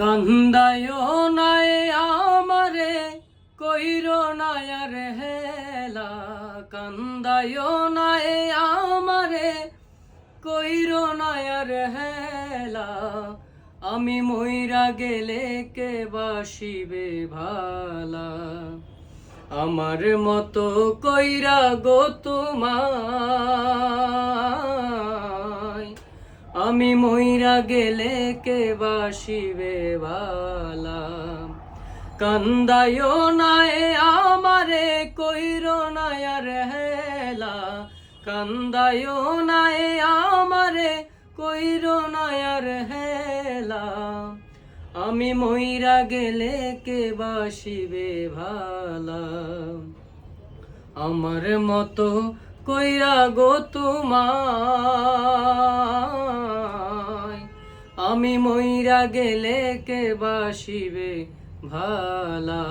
কান্দায়ও নাই আমারে কইরো নাই আর হেলা, কান্দায়ও নাই আমারে কইরো নাই আর হেলা। আমি মইরা গেলে কে বাসিবে ভালা, আমার মতো কইরা গো তোমায়। আমি মইরা গেলে কে বাসিবে ভালা, কান্দায়ও নাই আমারে কইরো নাই আর হেলা, কান্দায়ও নাই আমারে কইরো নাই আর হেলা। আমি মইরা গেলে কে বাসিবে ভালা, আমার মতো কইরা গো তোমায়। আমি মইরা গেলে কে বাসিবে ভালা।